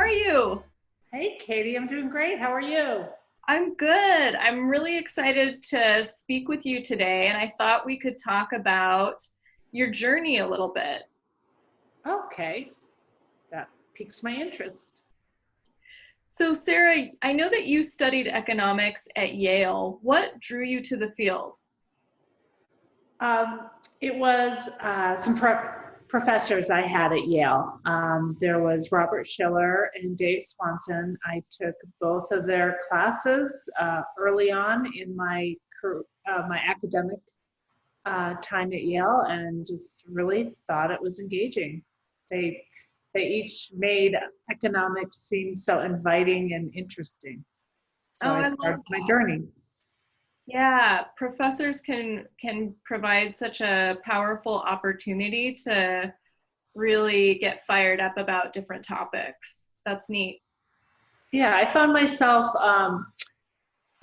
are you? Hey, Katie, I'm doing great. How are you? I'm good. I'm really excited to speak with you today, and I thought we could talk about your journey a little bit. Okay, that piques my interest. So, Sarah, I know that you studied economics at Yale. What drew you to the field? Um, it was some professors I had at Yale. There was Robert Schiller and Dave Swanson. I took both of their classes early on in my academic time at Yale, and just really thought it was engaging. They they each made economics seem so inviting and interesting. So Oh, I I love started my that. journey. Yeah, professors can provide such a powerful opportunity to really get fired up about different topics. That's neat. Yeah, I found myself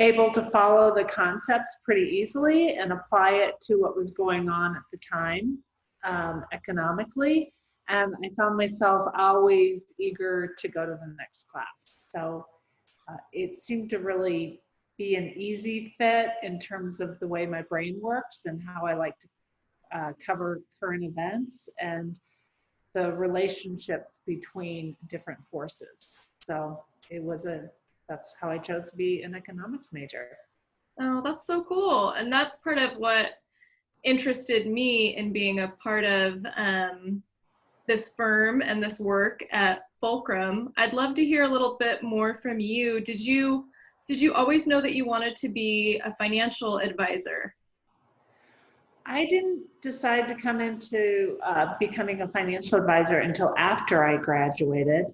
able to follow the concepts pretty easily and apply it to what was going on at the time economically. And I found myself always eager to go to the next class. So it seemed to really be an easy fit in terms of the way my brain works and how I like to cover current events and the relationships between different forces. So it was that's how I chose to be an economics major. Oh, that's so cool. And that's part of what interested me in being a part of this firm and this work at Fulcrum. I'd love to hear a little bit more from you. Did you always know that you wanted to be a financial advisor? I didn't decide to come into becoming a financial advisor until after I graduated.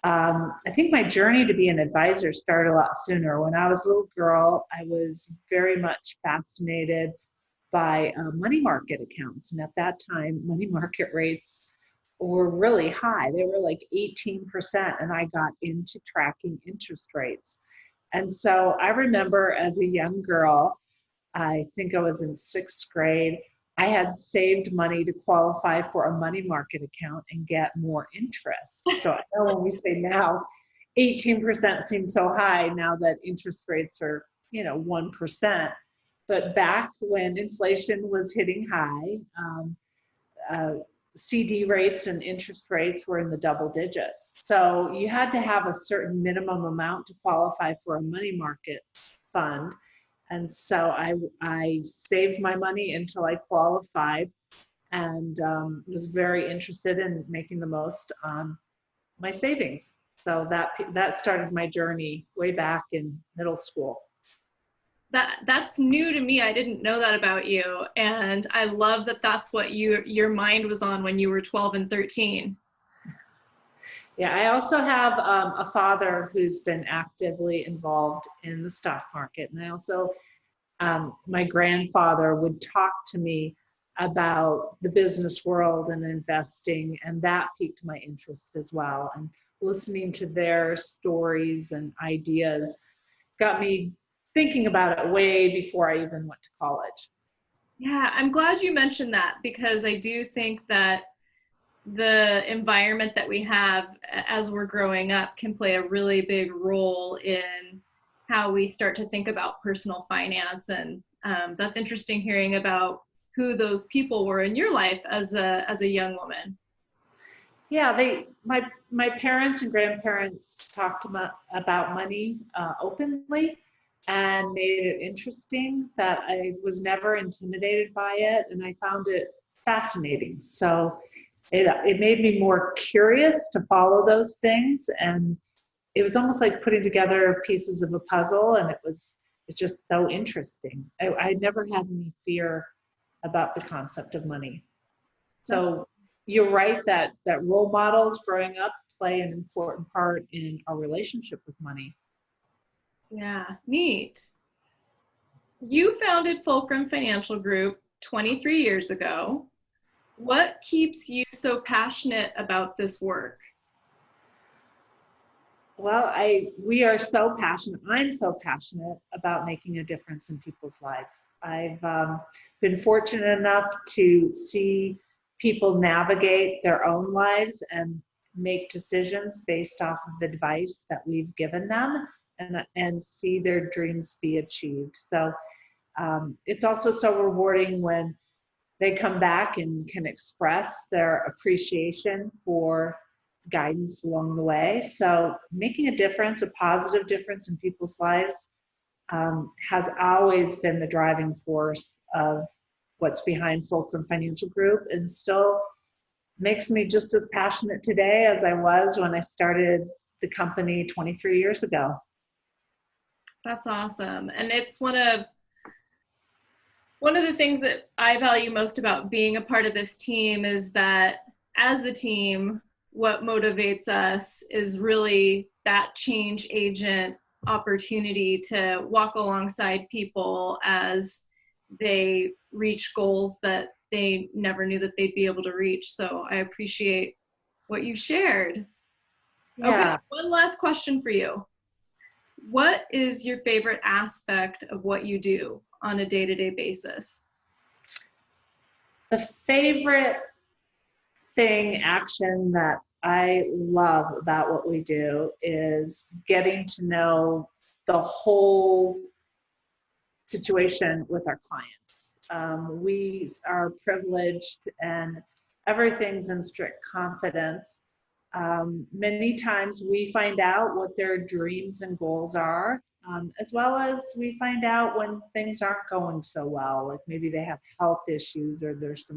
I think my journey to be an advisor started a lot sooner. When I was a little girl, I was very much fascinated by money market accounts. And at that time, money market rates were really high. They were like 18%, and I got into tracking interest rates. And so I remember as a young girl, I think I was in sixth grade, I had saved money to qualify for a money market account and get more interest. So I know when we say now 18% seems so high now that interest rates are, 1%. But back when inflation was hitting high, uh, CD rates and interest rates were in the double digits. So you had to have a certain minimum amount to qualify for a money market fund. And so I saved my money until I qualified and was very interested in making the most on my savings. So that started my journey way back in middle school. That's new to me. I didn't know that about you, and I love that that's what your mind was on when you were 12 and 13. Yeah, I also have a father who's been actively involved in the stock market. And I also, my grandfather would talk to me about the business world and investing, and that piqued my interest as well. And listening to their stories and ideas got me thinking about it way before I even went to college. Yeah, I'm glad you mentioned that because I do think that the environment that we have as we're growing up can play a really big role in how we start to think about personal finance. And that's interesting hearing about who those people were in your life as a young woman. Yeah, my parents and grandparents talked about money openly and made it interesting that I was never intimidated by it, and I found it fascinating. So it made me more curious to follow those things, and it was almost like putting together pieces of a puzzle, and it's just so interesting. I never had any fear about the concept of money. So you're right that role models growing up play an important part in our relationship with money. Yeah, neat. You founded Fulcrum Financial Group 23 years ago. What keeps you so passionate about this work? Well, we are so passionate. I'm so passionate about making a difference in people's lives. I've been fortunate enough to see people navigate their own lives and make decisions based off of the advice that we've given them, and see their dreams be achieved. So it's also so rewarding when they come back and can express their appreciation for guidance along the way. So making a difference, a positive difference in people's lives, has always been the driving force of what's behind Fulcrum Financial Group, and still makes me just as passionate today as I was when I started the company 23 years ago. That's awesome. And it's one of the things that I value most about being a part of this team is that as a team, what motivates us is really that change agent opportunity to walk alongside people as they reach goals that they never knew that they'd be able to reach. So I appreciate what you shared. Yeah. Okay, one last question for you. What is your favorite aspect of what you do on a day-to-day basis? The favorite action that I love about what we do is getting to know the whole situation with our clients. We are privileged and everything's in strict confidence. Many times we find out what their dreams and goals are, as well as we find out when things aren't going so well, like maybe they have health issues or there's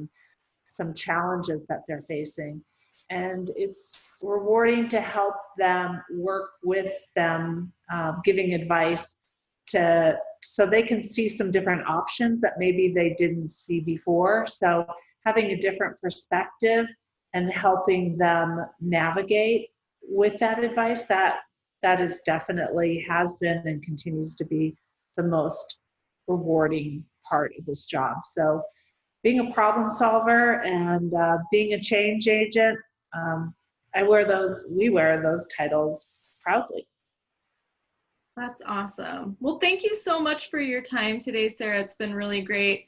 some challenges that they're facing. And it's rewarding to help them, work with them, giving advice so they can see some different options that maybe they didn't see before. So having a different perspective and helping them navigate with that advice, that is definitely has been and continues to be the most rewarding part of this job. So being a problem solver and being a change agent, we wear those titles proudly. That's awesome. Well, thank you so much for your time today, Sarah. It's been really great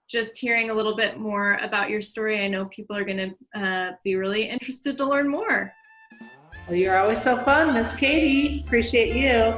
just hearing a little bit more about your story. I know people are going to be really interested to learn more. Well, you're always so fun, Miss Katie. Appreciate you.